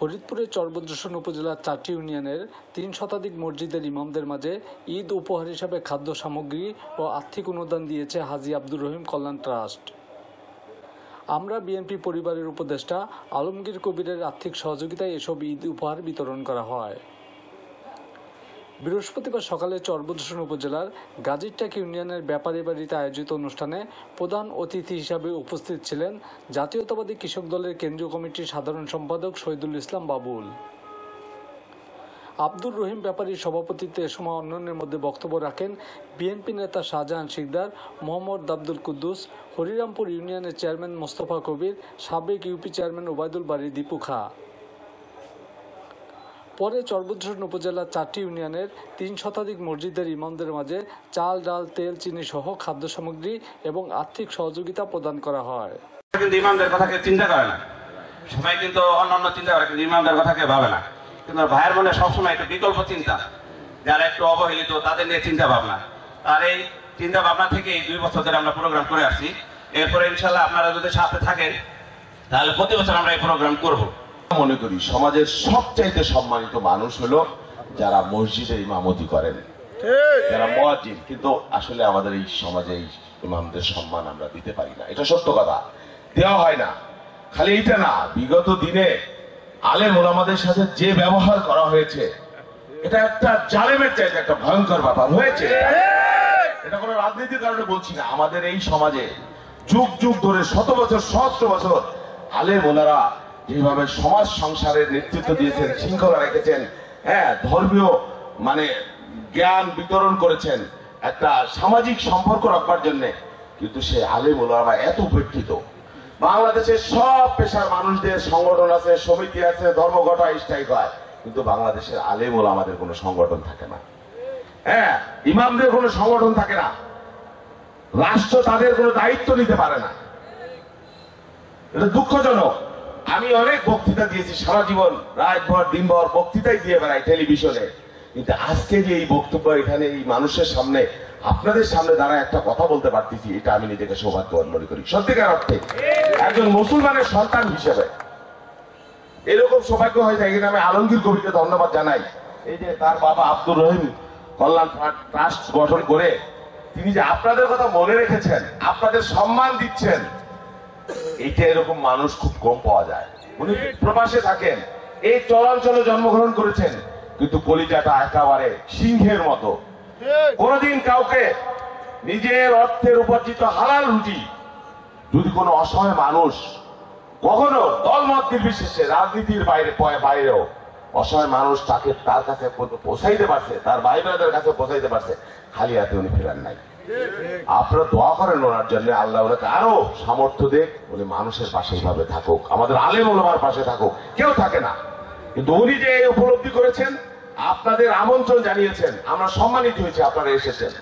ফরিদপুরের চরবদ্রশন উপজেলার 4টি ইউনিয়নের 3 শতাধিক মসজিদের ইমামদের মাঝে ঈদ উপহার হিসাবে খাদ্য সামগ্রী ও আর্থিক অনুদান দিয়েছে হাজী আব্দুর রহিম কল্যাণ ট্রাস্ট। আমরা বিএনপি পরিবারের উপদেষ্টা আলমগীর কবিরের আর্থিক সহযোগিতায় এসব ঈদ উপহার বিতরণ করা হয়। বৃহস্পতিবার সকালে চরবদ্রশন উপজেলার গাজীরটাক ইউনিয়নের ব্যাপারী বাড়িতে আয়োজিত অনুষ্ঠানে প্রধান অতিথি হিসাবে উপস্থিত ছিলেন জাতীয়তাবাদী কৃষক দলের কেন্দ্রীয় কমিটির সাধারণ সম্পাদক শহীদুল ইসলাম বাবুল। আব্দুর রহিম ব্যাপারীর সভাপতিত্বে এ সময় অন্যান্যের মধ্যে বক্তব্য রাখেন বিএনপি নেতা শাহজাহান শিকদার, মোহাম্মদ আব্দুল কুদ্দুস, হরিরামপুর ইউনিয়নের চেয়ারম্যান মোস্তফা কবির, সাবেক ইউপি চেয়ারম্যান ওবায়দুল বারী দীপু খাঁ। পরে চরবদ্রশন উপজেলার 4টি ইউনিয়নের 3 শতাধিক মসজিদের ইমামদের মাঝে চাল, ডাল, তেল, চিনি সহ খাদ্য সামগ্রী এবং আর্থিক সহযোগিতা প্রদান করা হয়। কিন্তু ইমামদের কথাকে চিন্তা করে না, সবাই কিন্তু অন্যান্য চিন্তা করে, কিন্তু ইমামদের কথাকে ভাবে না। কিন্তু ভাইয়ের মনে সবসময় একটা বিকল্প চিন্তা, যারা একটু অবহেলিত তাদের নিয়ে চিন্তা ভাবনা। আর এই চিন্তা ভাবনা থেকে এই 2 বছর ধরে আমরা প্রোগ্রাম করে আসছি। এরপরে ইনশাল্লাহ আপনারা যদি সাথে থাকেন তাহলে প্রতি বছর আমরা এই প্রোগ্রাম করব। মনে করি সমাজের সবচাইতে সম্মানিত মানুষ হলো যারা মসজিদে ইমামতি করেন, যারা মুয়াজ্জিন। কিন্তু আসলে আমাদের এই সমাজে ইমামদের সম্মান আমরা দিতে পারি না, এটা সত্য কথা, দেওয়া হয় না। খালি এটা না, বিগত দিনে আলেম ওলামাদের সাথে যে ব্যবহার করা হয়েছে এটা একটা জালেমের চাইতে একটা ভয়ঙ্কর ব্যাপার হয়েছে। এটা কোনো রাজনীতির কারণে বলছি না, আমাদের এই সমাজে যুগ যুগ ধরে শত বছর সহস্র বছর আলেম ওলারা যেভাবে সমাজ সংসারের নেতৃত্ব দিয়েছেন, শৃঙ্খলা রেখেছেন, ধর্মীয় জ্ঞান বিতরণ করেছেন একটা সামাজিক সম্পর্ক রাখবার জন্য, কিন্তু সে আলেম ওলামা এত উপেক্ষিত। বাংলাদেশের সব পেশার মানুষদের সংগঠন আছে, সমিতি আছে, ধর্মঘট স্ট্রাইক হয়, কিন্তু বাংলাদেশের আলেম ওলামাদের কোনো সংগঠন থাকে না, ইমামদের কোনো সংগঠন থাকে না, রাষ্ট্র তাদের কোনো দায়িত্ব নিতে পারে না। এটা দুঃখজনক। আমি অনেক বক্তৃতা দিয়েছি সারা জীবন, রাতভর দিনভর বক্তৃতাই দিয়ে বেড়াই টেলিভিশনে, কিন্তু আজকে যে এই বক্তব্য এখানে এই মানুষের সামনে আপনাদের সামনে দাঁড়ায় একটা কথা বলতে পারতেছি, এটা আমি নিজেকে সৌভাগ্যবান মনে করি। সত্যিকার অর্থে একজন মুসলমানের সন্তান হিসেবে এরকম সৌভাগ্য হয়ে যায়। এখানে আমি আলমগীর কবিরকে ধন্যবাদ জানাই, এই যে তার বাবা আব্দুর রহিম কল্যাণ ট্রাস্ট গঠন করে তিনি যে আপনাদের কথা মনে রেখেছেন, আপনাদের সম্মান দিচ্ছেন, এইটা এরকম মানুষ খুব কম পাওয়া যায়। উনি প্রবাসে থাকেন, এই চরাঞ্চলে জন্মগ্রহণ করেছেন, কিন্তু কলিজাটা একেবারে সিংহের মতো। কোনদিন কাউকে নিজের অর্থের উপার্জিত হালাল রুটি যদি কোনো অসহায় মানুষ কখনো দলমত নির্বিশেষে রাজনীতির বাইরেও অসহায় মানুষ তাকে তার কাছে পৌঁছাইতে পারছে, তার ভাই বোনদের কাছে পৌঁছাইতে পারছে, খালি হাতে উনি ফেরান নাই। আপনারা দোয়া করেন ওনার জন্য, আল্লাহ ওনাকে আরো সামর্থ্য দেখ, উনি মানুষের পাশে এইভাবে থাকুক, আমাদের আলেম ওলামার পাশে থাকুক। কেউ থাকে না, কিন্তু উনি যে এই উপলব্ধি করেছেন, আপনাদের আমন্ত্রণ জানিয়েছেন, আমরা সম্মানিত হয়েছি আপনারা এসেছেন।